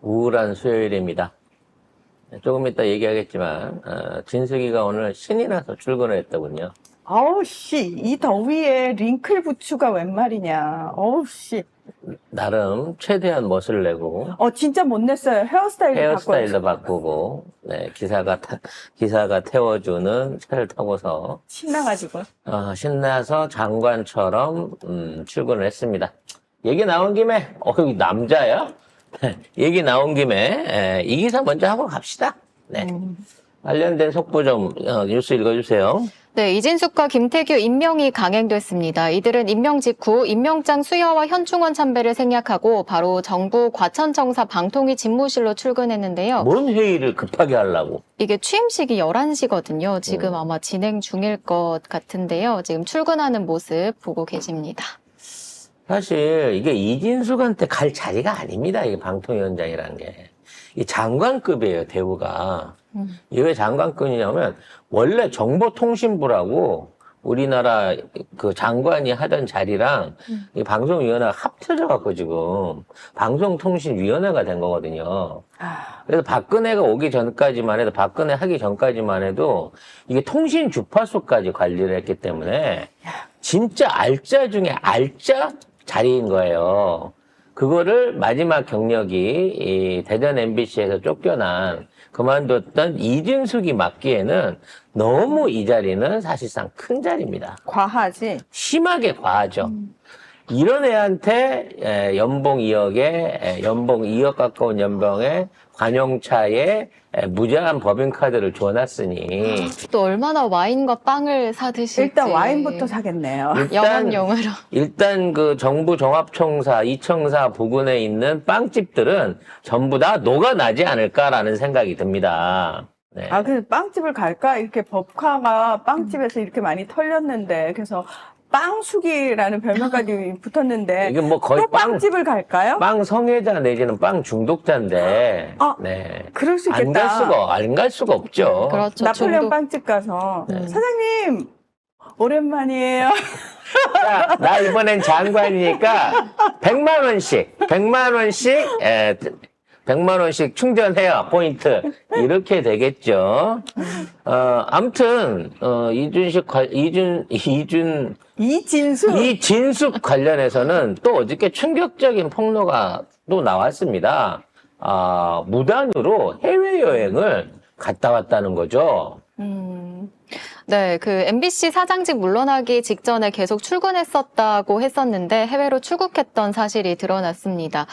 우울한 수요일입니다. 조금 이따 얘기하겠지만, 진숙이가 오늘 신이 나서 출근을 했더군요. 아우, 씨, 이 더위에 링클 부츠가 웬 말이냐. 어우, 씨. 나름 최대한 멋을 내고, 진짜 못 냈어요. 헤어스타일도 바꾸고, 네, 기사가 태워주는 차를 타고서, 신나가지고. 신나서 장관처럼, 출근을 했습니다. 얘기 나온 김에, 여기 남자야? 얘기 나온 김에, 이 기사 먼저 하고 갑시다. 네. 관련된 속보 좀, 뉴스 읽어주세요. 네, 이진숙과 김태규 임명이 강행됐습니다. 이들은 임명 직후 임명장 수여와 현충원 참배를 생략하고 바로 정부 과천청사 방통위 집무실로 출근했는데요. 뭔 회의를 급하게 하려고? 이게 취임식이 11시거든요. 지금 아마 진행 중일 것 같은데요. 지금 출근하는 모습 보고 계십니다. 사실 이게 이진숙한테 갈 자리가 아닙니다. 이게 방통위원장이라는 게. 이 장관급이에요, 대우가. 이게 왜 장관급이냐면 원래 정보통신부라고 우리나라 그 장관이 하던 자리랑 이 방송위원회가 합쳐져 갖고 지금 방송통신위원회가 된 거거든요. 그래서 박근혜가 오기 전까지만 해도, 박근혜 하기 전까지만 해도 이게 통신 주파수까지 관리를 했기 때문에 진짜 알짜 중에 알짜 자리인 거예요. 그거를 마지막 경력이 이 대전 MBC에서 쫓겨난 그만뒀던 이진숙이 맡기에는 너무 이 자리는 사실상 큰 자리입니다. 과하지? 심하게 과하죠. 이런 애한테 연봉 2억에 연봉 2억 가까운 연봉에 관용차에 무제한 법인카드를 줘놨으니 또 얼마나 와인과 빵을 사드실지. 일단 와인부터 사겠네요. 영업용으로. 일단 그 정부 종합청사, 이청사 부근에 있는 빵집들은 전부 다 녹아나지 않을까라는 생각이 듭니다. 네. 그래서 빵집을 갈까? 이렇게 법카가 빵집에서 이렇게 많이 털렸는데, 그래서 빵숙이라는 별명까지 붙었는데, 이게 뭐 거의 또 빵집을 갈까요? 빵 성애자 내지는 빵 중독자인데, 네. 그럴 수 있겠다. 안 갈 수가 없죠. 그렇죠. 나폴레옹 빵집 가서, 사장님, 오랜만이에요. 자, 나 이번엔 장관이니까 100만 원씩 충전해요, 포인트. 이렇게 되겠죠. 아무튼, 이진숙 관련해서는 또 어저께 충격적인 폭로가 또 나왔습니다. 무단으로 해외여행을 갔다 왔다는 거죠. 네, 그 MBC 사장직 물러나기 직전에 계속 출근했었다고 했었는데 해외로 출국했던 사실이 드러났습니다.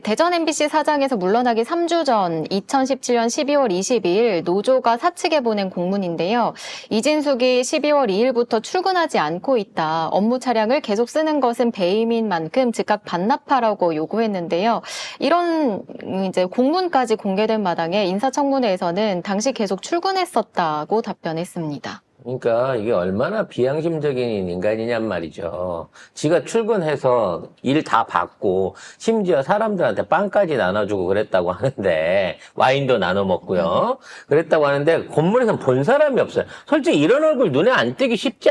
대전 MBC 사장에서 물러나기 3주 전 2017년 12월 22일 노조가 사측에 보낸 공문인데요. 이진숙이 12월 2일부터 출근하지 않고 있다. 업무 차량을 계속 쓰는 것은 배임인 만큼 즉각 반납하라고 요구했는데요. 이런 이제 공문까지 공개된 마당에 인사청문회에서는 당시 계속 출근했었다고 답변했습니다. 그러니까 이게 얼마나 비양심적인 인간이냔 말이죠. 지가 출근해서 일 다 받고 심지어 사람들한테 빵까지 나눠주고 그랬다고 하는데, 와인도 나눠 먹고요. 그랬다고 하는데 본문에서는 본 사람이 없어요. 솔직히 이런 얼굴 눈에 안 띄기 쉽지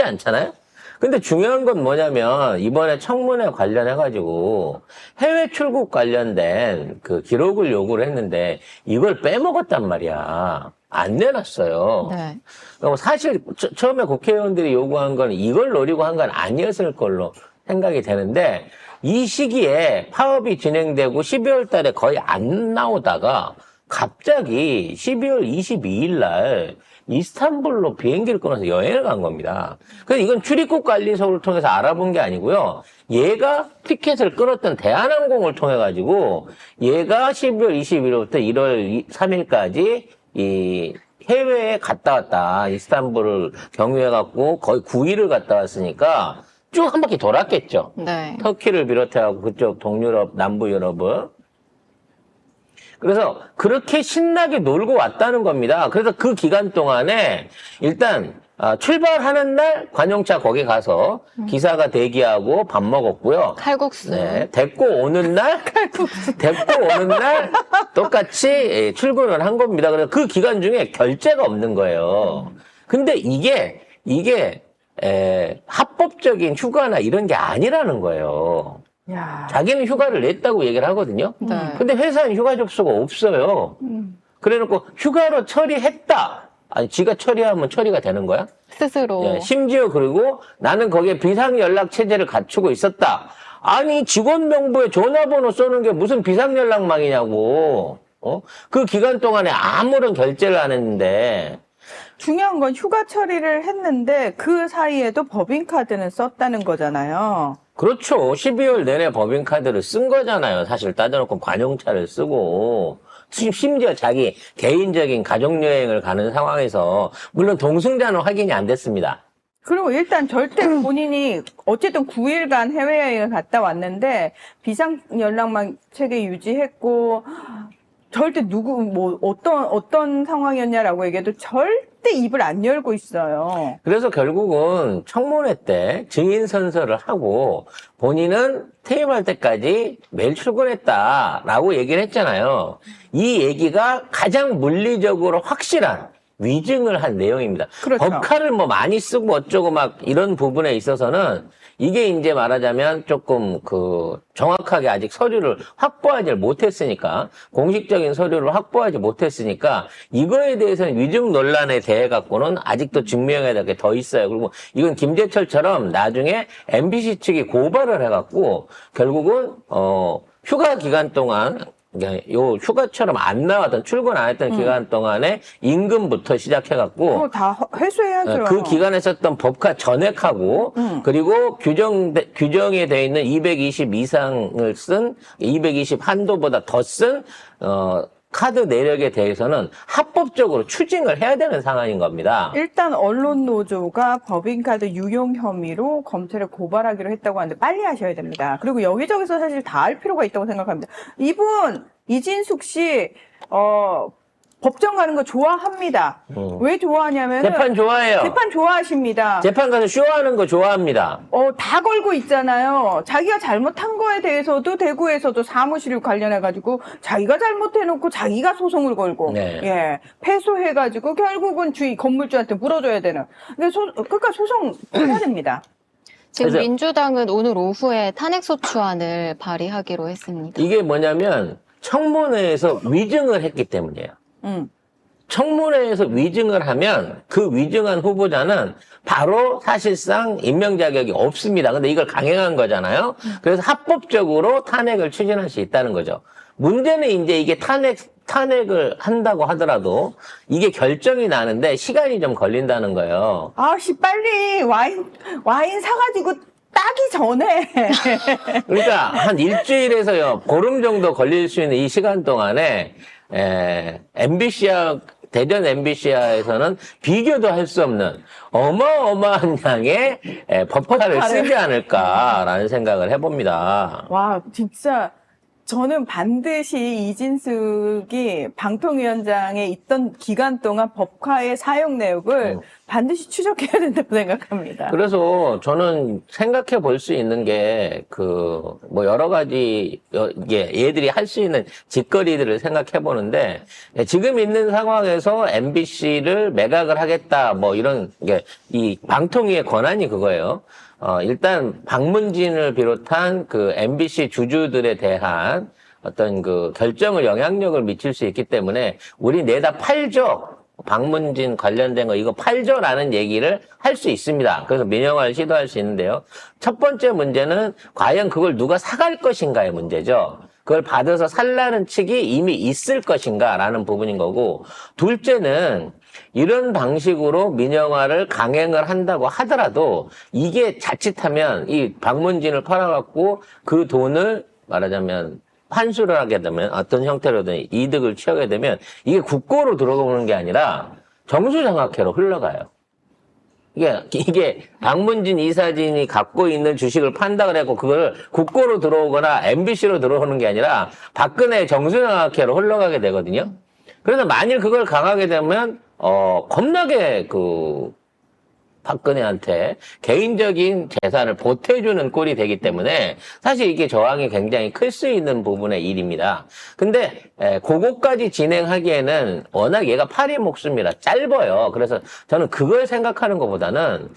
않잖아요? 근데 중요한 건 뭐냐면 이번에 청문회 관련해가지고 해외 출국 관련된 그 기록을 요구를 했는데 이걸 빼먹었단 말이야. 안 내놨어요. 네. 사실 처음에 국회의원들이 요구한 건 이걸 노리고 한 건 아니었을 걸로 생각이 되는데, 이 시기에 파업이 진행되고 12월 달에 거의 안 나오다가 갑자기 12월 22일 날 이스탄불로 비행기를 끊어서 여행을 간 겁니다. 그래서 이건 출입국 관리소를 통해서 알아본 게 아니고요. 얘가 티켓을 끊었던 대한항공을 통해 가지고 얘가 12월 21일부터 1월 3일까지 이 해외에 갔다 왔다. 이스탄불을 경유해갖고 거의 9일을 갔다 왔으니까 쭉 한 바퀴 돌았겠죠. 네. 터키를 비롯해갖고 그쪽 동유럽, 남부 유럽을. 그래서 그렇게 신나게 놀고 왔다는 겁니다. 그래서 그 기간 동안에 일단 출발하는 날 관용차 거기 가서 기사가 대기하고 밥 먹었고요. 칼국수. 네, 데리고 오는 날 똑같이 출근을 한 겁니다. 그래서 그 기간 중에 결제가 없는 거예요. 근데 이게 합법적인 휴가나 이런 게 아니라는 거예요. 야. 자기는 휴가를 냈다고 얘기를 하거든요. 네. 근데 회사는 휴가 접수가 없어요. 그래놓고 휴가로 처리했다. 아니, 지가 처리하면 처리가 되는 거야? 스스로. 예, 심지어 그리고 나는 거기에 비상연락 체제를 갖추고 있었다. 아니, 직원 명부에 전화번호 써는 게 무슨 비상연락망이냐고. 그 기간 동안에 아무런 결제를 안 했는데. 중요한 건 휴가 처리를 했는데 그 사이에도 법인카드는 썼다는 거잖아요. 그렇죠. 12월 내내 법인카드를 쓴 거잖아요. 사실 따져놓고 관용차를 쓰고. 심지어 자기 개인적인 가족여행을 가는 상황에서, 물론 동승자는 확인이 안 됐습니다. 그리고 일단 절대 본인이 어쨌든 9일간 해외여행을 갔다 왔는데 비상연락망 체계 유지했고 절대 어떤 상황이었냐라고 얘기해도 절대 입을 안 열고 있어요. 그래서 결국은 청문회 때 증인 선서를 하고 본인은 퇴임할 때까지 매일 출근했다라고 얘기를 했잖아요. 이 얘기가 가장 물리적으로 확실한 위증을 한 내용입니다. 그렇죠. 법카를 뭐 많이 쓰고 어쩌고 막 이런 부분에 있어서는 이게 이제 말하자면 조금 정확하게 아직 서류를 확보하지 못했으니까, 공식적인 서류를 확보하지 못했으니까 이거에 대해서는 위증 논란에 대해 갖고는 아직도 증명해야 될 게 더 있어요. 그리고 이건 김재철처럼 나중에 MBC 측이 고발을 해갖고 결국은 휴가 기간 동안 요 휴가처럼 안 나왔던, 출근 안 했던 기간 동안에 임금부터 시작해갖고 그거 다 회수해야죠. 그 기간에 썼던 법카 전액하고 그리고 규정에 돼 있는 220 이상을 쓴 220 한도보다 더 쓴 카드 내역에 대해서는 합법적으로 추징을 해야 되는 상황인 겁니다. 일단 언론노조가 법인카드 유용 혐의로 검찰에 고발하기로 했다고 하는데 빨리 하셔야 됩니다. 그리고 여기저기서 사실 다 할 필요가 있다고 생각합니다. 이분 이진숙 씨 법정 가는 거 좋아합니다. 왜 좋아하냐면 재판 좋아해요. 재판 좋아하십니다. 재판 가서 쇼하는 거 좋아합니다. 다 걸고 있잖아요. 자기가 잘못한 거에 대해서도 대구에서도 사무실 관련해가지고 자기가 잘못해놓고 자기가 소송을 걸고, 네. 예, 패소해가지고 결국은 건물주한테 물어줘야 되는. 근데 그러니까 소송 해야 됩니다. 지금 그래서- 민주당은 오늘 오후에 탄핵소추안을 발의하기로 했습니다. 이게 뭐냐면 청문회에서 위증을 했기 때문이에요. 청문회에서 위증을 하면 그 위증한 후보자는 바로 사실상 임명 자격이 없습니다. 근데 이걸 강행한 거잖아요. 그래서 합법적으로 탄핵을 추진할 수 있다는 거죠. 문제는 이제 이게 탄핵을 한다고 하더라도 이게 결정이 나는데 시간이 좀 걸린다는 거예요. 아씨, 빨리 와인 사가지고 따기 전에. 그러니까 한 일주일에서요, 보름 정도 걸릴 수 있는 이 시간 동안에 대전 MBC에서는 비교도 할 수 없는 어마어마한 양의 법카를 쓰지 않을까라는 생각을 해봅니다. 와, 진짜 저는 반드시 이진숙이 방통위원장에 있던 기간 동안 법카의 사용 내역을 반드시 추적해야 된다고 생각합니다. 그래서 저는 생각해 볼 수 있는 게, 뭐 여러 가지, 얘들이 할 수 있는 짓거리들을 생각해 보는데, 지금 있는 상황에서 MBC를 매각을 하겠다, 뭐 이런, 이 방통위의 권한이 그거예요. 일단 박문진을 비롯한 MBC 주주들에 대한 어떤 결정을 영향력을 미칠 수 있기 때문에 우리 내다 팔죠. 박문진 관련된 거 이거 팔죠라는 얘기를 할 수 있습니다. 그래서 민영화를 시도할 수 있는데요. 첫 번째 문제는 과연 그걸 누가 사갈 것인가의 문제죠. 그걸 받아서 살라는 측이 이미 있을 것인가라는 부분인 거고, 둘째는 이런 방식으로 민영화를 강행을 한다고 하더라도 이게 자칫하면 이 박문진을 팔아갖고 그 돈을 말하자면 환수를 하게 되면 어떤 형태로든 이득을 취하게 되면 이게 국고로 들어오는 게 아니라 정수장학회로 흘러가요. 이게 박문진 이사진이 갖고 있는 주식을 판다 그래갖고 그걸 국고로 들어오거나 MBC로 들어오는 게 아니라 박근혜 정수장학회로 흘러가게 되거든요. 그래서 만일 그걸 강하게 되면 겁나게 박근혜한테 개인적인 재산을 보태주는 꼴이 되기 때문에 사실 이게 저항이 굉장히 클 수 있는 부분의 일입니다. 근데 그거까지 진행하기에는 워낙 얘가 팔이 목숨이라 짧아요. 그래서 저는 그걸 생각하는 것보다는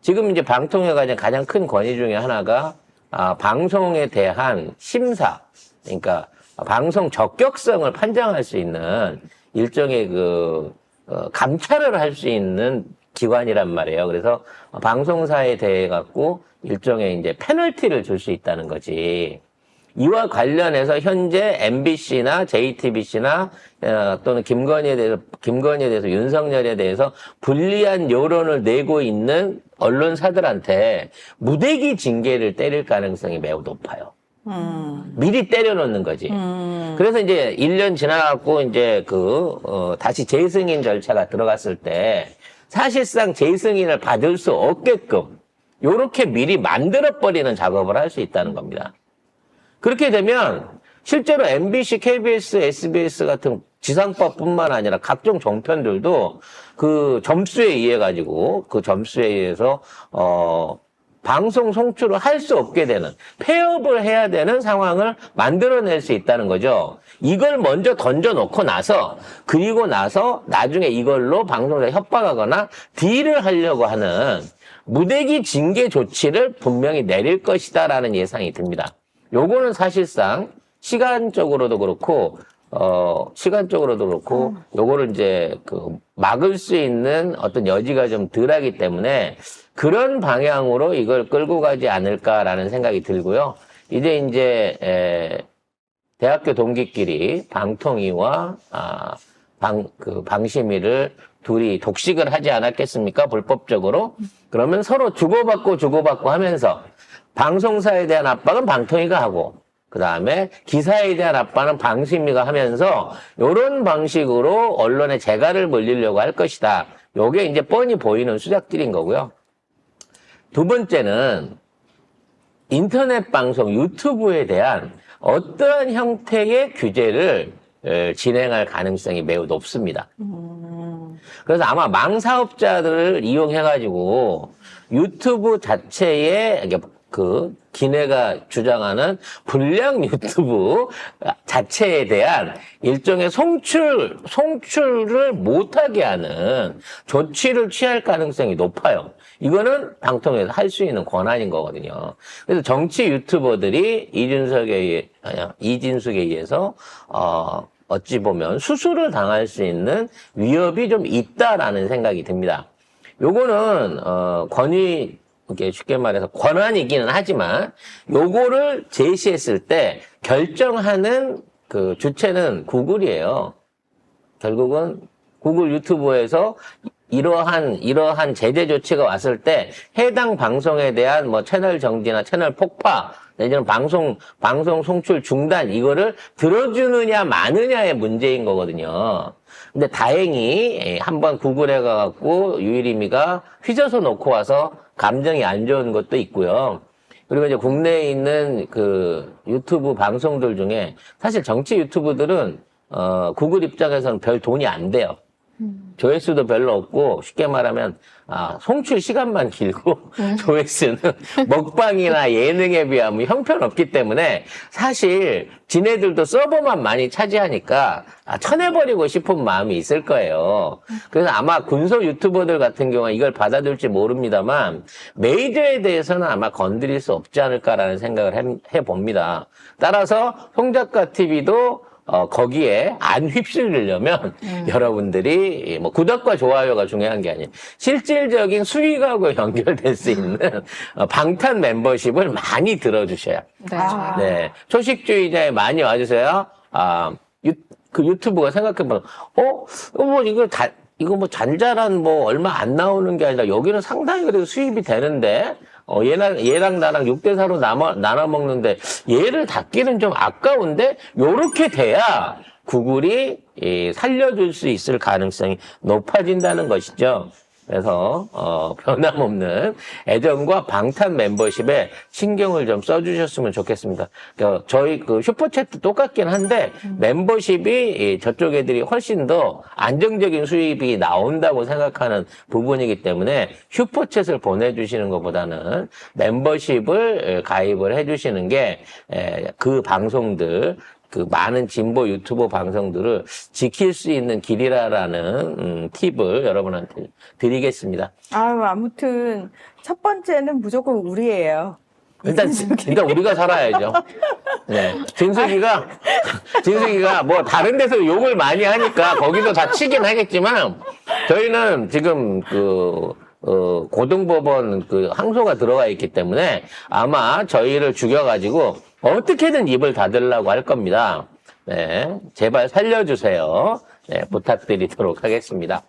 지금 이제 방통위가 가장 큰 권위 중에 하나가 방송에 대한 심사, 그러니까 방송 적격성을 판정할 수 있는 일종의 감찰을 할 수 있는 기관이란 말이에요. 그래서 방송사에 대해 갖고 일종의 이제 페널티를 줄 수 있다는 거지. 이와 관련해서 현재 MBC나 JTBC나 또는 김건희에 대해서 윤석열에 대해서 불리한 여론을 내고 있는 언론사들한테 무대기 징계를 때릴 가능성이 매우 높아요. 미리 때려놓는 거지. 그래서 이제 1년 지나갖고 이제 다시 재승인 절차가 들어갔을 때 사실상 재승인을 받을 수 없게끔 요렇게 미리 만들어버리는 작업을 할 수 있다는 겁니다. 그렇게 되면 실제로 MBC, KBS, SBS 같은 지상파뿐만 아니라 각종 종편들도 그 점수에 의해 가지고 그 점수에 의해서 방송 송출을 할 수 없게 되는 폐업을 해야 되는 상황을 만들어낼 수 있다는 거죠. 이걸 먼저 던져놓고 나서 그리고 나서 나중에 이걸로 방송사 협박하거나 딜을 하려고 하는 무대기 징계 조치를 분명히 내릴 것이다라는 예상이 듭니다. 요거는 사실상 시간적으로도 그렇고 요거를 이제 막을 수 있는 어떤 여지가 좀 덜하기 때문에 그런 방향으로 이걸 끌고 가지 않을까라는 생각이 들고요. 이제 대학교 동기끼리 방통위와 방심위를 둘이 독식을 하지 않았겠습니까? 불법적으로. 그러면 서로 주고받고 하면서 방송사에 대한 압박은 방통위가 하고 그 다음에 기사에 대한 압박은 방심위가 하면서 이런 방식으로 언론의 재갈을 물리려고 할 것이다. 요게 이제 뻔히 보이는 수작질인 거고요. 두 번째는 인터넷 방송 유튜브에 대한 어떠한 형태의 규제를 진행할 가능성이 매우 높습니다. 그래서 아마 망사업자들을 이용해가지고 유튜브 자체에 기내가 주장하는 불량 유튜브 자체에 대한 일종의 송출을 못하게 하는 조치를 취할 가능성이 높아요. 이거는 방통위에서 할 수 있는 권한인 거거든요. 그래서 정치 유튜버들이 이진숙에 의해서 어찌 보면 수수를 당할 수 있는 위협이 좀 있다라는 생각이 듭니다. 요거는 이렇게 쉽게 말해서 권한이기는 하지만 요거를 제시했을 때 결정하는 주체는 구글이에요. 결국은 구글 유튜브에서 이러한 제재 조치가 왔을 때 해당 방송에 대한 채널 정지나 채널 폭파 내지는 방송 송출 중단 이거를 들어주느냐 마느냐의 문제인 거거든요. 근데 다행히 한번 구글에 가갖고 유일임이가 휘저서 놓고 와서 감정이 안 좋은 것도 있고요. 그리고 이제 국내에 있는 유튜브 방송들 중에 사실 정치 유튜브들은 구글 입장에서는 별 돈이 안 돼요. 조회수도 별로 없고 쉽게 말하면 송출 시간만 길고 조회수는 먹방이나 예능에 비하면 형편없기 때문에 사실 지네들도 서버만 많이 차지하니까 쳐내버리고 싶은 마음이 있을 거예요. 그래서 아마 군소 유튜버들 같은 경우는 이걸 받아들일지 모릅니다만 메이저에 대해서는 아마 건드릴 수 없지 않을까라는 생각을 해봅니다. 따라서 송작가 TV도 거기에 안 휩쓸리려면 여러분들이 구독과 좋아요가 중요한 게 아니에요. 실질적인 수익하고 연결될 수 있는 방탄 membership을 많이 들어주셔야. 네. 네. 초식주의자에 많이 와주세요. 유튜브가 생각해보면, 이거 잔잘한 얼마 안 나오는 게 아니라 여기는 상당히 그래도 수입이 되는데, 얘랑 나랑 6대4로 나눠 먹는데 얘를 닫기는 좀 아까운데 요렇게 돼야 구글이 살려줄 수 있을 가능성이 높아진다는 것이죠. 그래서 변함없는 애정과 방탄 멤버십에 신경을 좀 써주셨으면 좋겠습니다. 저희 슈퍼챗도 똑같긴 한데 멤버십이 저쪽 애들이 훨씬 더 안정적인 수입이 나온다고 생각하는 부분이기 때문에 슈퍼챗을 보내주시는 것보다는 멤버십을 가입을 해주시는 게 그 방송들 많은 진보 유튜버 방송들을 지킬 수 있는 길이라는 팁을 여러분한테 드리겠습니다. 아무튼 첫 번째는 무조건 우리예요. 일단 우리가 살아야죠. 네. 진숙이가 뭐 다른 데서 욕을 많이 하니까 거기서 다 치긴 하겠지만 저희는 지금 고등법원 항소가 들어가 있기 때문에 아마 저희를 죽여가지고 어떻게든 입을 닫으려고 할 겁니다. 네. 제발 살려주세요. 네. 부탁드리도록 하겠습니다.